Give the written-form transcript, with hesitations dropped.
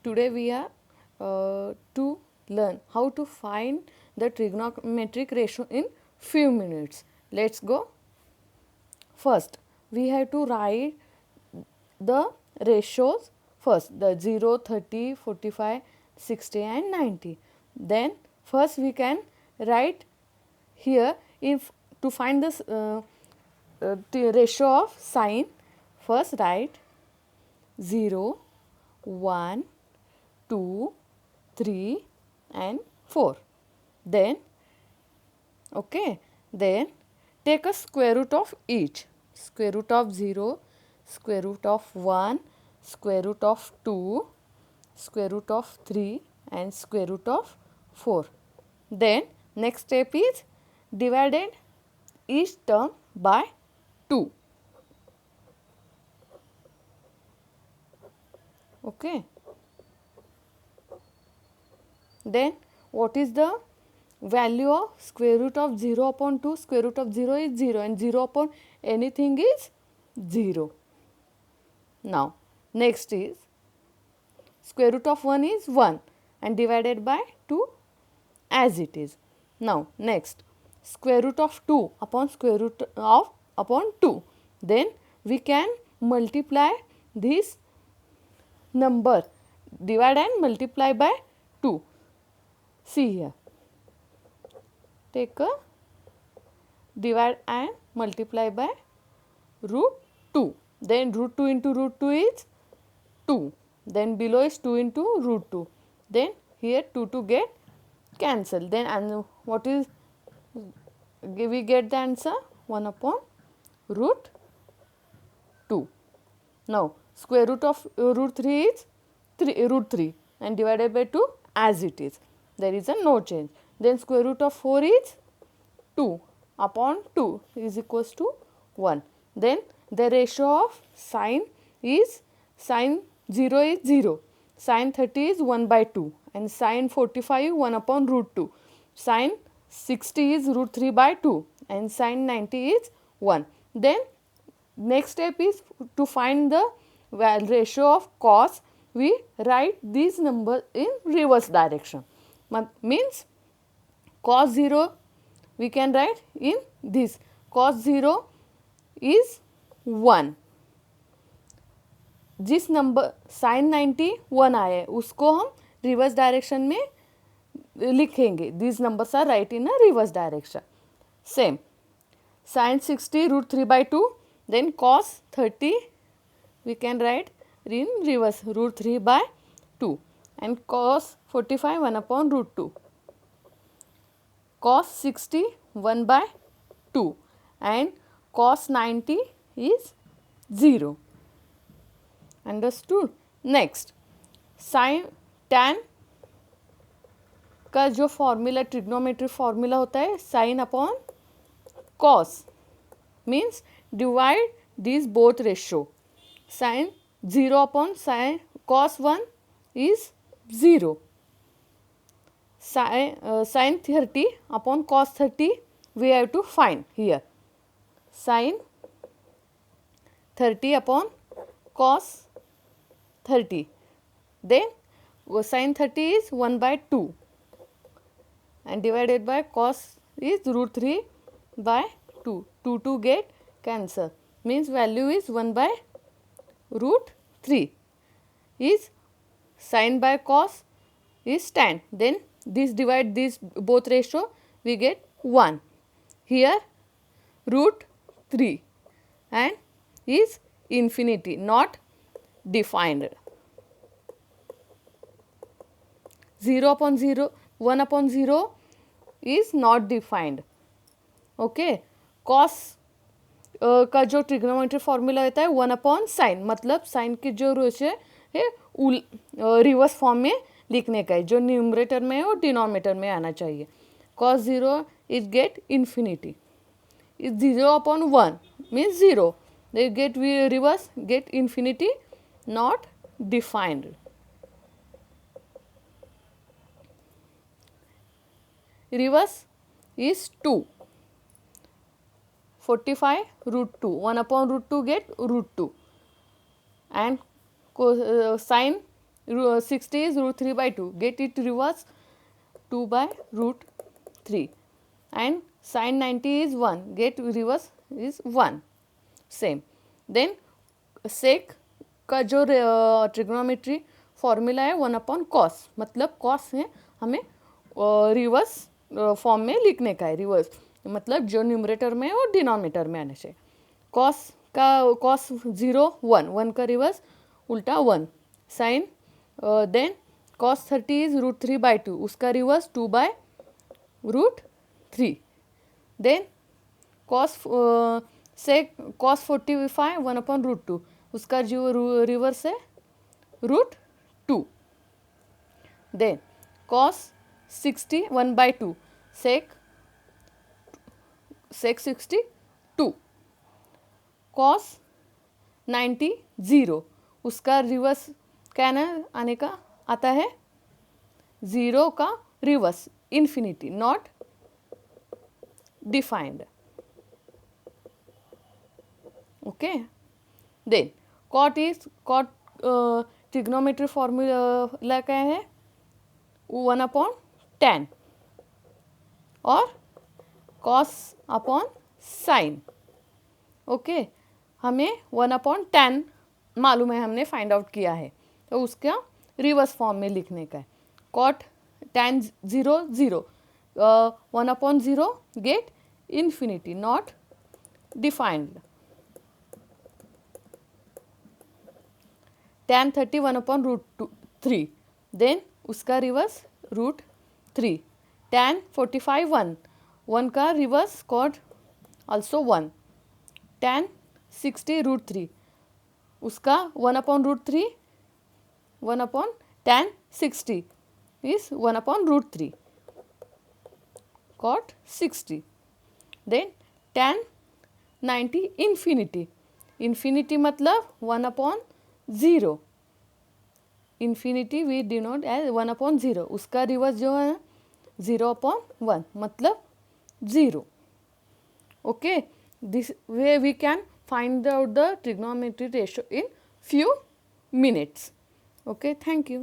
Today we are to learn how to find the trigonometric ratio in few minutes. Let's go. First, we have to write the ratios first, the 0, 30, 45, 60 and 90. Then first we can write here, if to find this the ratio of sine, first write 0, 1, 2, 3 and 4. Then then take a square root of each. Square root of 0, square root of 1, square root of 2, square root of 3 and square root of 4. Then next step is divided each term by 2. Okay. Then what is the value of square root of 0 upon 2? Square root of 0 is 0 and 0 upon anything is 0. Now next is square root of 1 is 1 and divided by 2 as it is. Now next square root of 2 upon square root of upon 2. Then we can multiply this number, divide and multiply by 2. See here, take a divide and multiply by root 2. Then root 2 into root 2 is 2. Then below is 2 into root 2. Then here 2 get cancelled. Then and what is, we get the answer 1 upon root 2. Now square root of root 3 is root 3 and divided by 2 as it is. There is a no change. Then square root of 4 is 2 upon 2 is equals to 1. Then the ratio of sine is, sine 0 is 0, sine 30 is 1 by 2 and sine 45 1 upon root 2, sine 60 is root 3 by 2 and sine 90 is 1. Then next step is to find the ratio of cos. We write these numbers in reverse direction. Means cos 0 we can write in this. Cos 0 is 1. जिस number sign 90 1 आया है उसको हम reverse direction में लिखेंगे. This numbers are write in a reverse direction. Same sin 60 root 3 by 2. Then cos 30 we can write in reverse, root 3 by 2 and cos 45 1 upon root 2. Cos 60 1 by 2 and cos 90 is 0. Understood? Next sin tan का जो formula trigonometry formula होता है sine upon cos, means divide this both ratio. Sine 0 upon sin cos 1 is 0. Sin 30 upon cos 30 we have to find here. Sin 30 upon cos 30. Then sin 30 is 1 by 2 and divided by cos is root 3 by 2. 2 get cancel, means value is 1 by root 3. Is sin by cos is tan. Then this divide this both ratio we get 1. Here root 3 and is infinity, not defined. 0 upon 0, 1 upon 0 is not defined. Okay. cos का जो trigonometry formula होता है 1 upon sine, मतलब sign की जो ratio है reverse form में लिखने का है. जो न्यूमरेटर में है और डिनोमिनेटर में आना चाहिए. cos 0 is get infinity. Is 0 upon 1 means 0. they get reverse get infinity, not defined. Reverse is 2. 45 root 2. 1 upon root 2 get root 2. And sine 60 is root 3 by 2. Get it reverse, 2 by root 3. And sin 90 is 1. Get reverse is 1. Same. Then sec का जो trigonometry formula है 1 upon cos, मतलब cos है हमें reverse form में लिखने का है. रिवर्स मतलब जो न्यूमरेटर में और डिनोमिनेटर में आने से. कॉस का कॉस 0 1, 1 का रिवर्स उल्टा 1. Sine then cos 30 is root 3 by 2, उसका reverse 2 by root 3. Then cos से कॉस 45 1 अपॉन रूट 2, उसका जो रिवर्स है root 2. Then cos 60 1 by 2, sec 62. Cos 90 0, उसका रिवर्स क्या ना आने का आता है 0 का reverse infinity, not defined. Okay. Then cot is cot trigonometry formula क्या है 1 अपॉन tan और कॉस अपॉन साइन. ओके, हमें 1 अपॉन tan मालूम है, हमने फाइंड आउट किया है, तो उसका रिवर्स फॉर्म में लिखने का है. Cot tan 0 0, 1 upon 0 get infinity, not defined. tan 30 1 upon root 3, then उसका रिवर्स रूट 3. tan 45 1, 1 का reverse cot also 1. tan 60 root 3, उसका 1 upon root 3, 1 upon tan 60 is 1 upon root 3 cot 60. Then tan 90 infinity, infinity मतलब 1 upon 0. Infinity we denote as 1 upon 0, उसका reverse जो है 0 upon 1 मतलब 0. Okay, this way we can find out the trigonometry ratio in few minutes. Okay, thank you.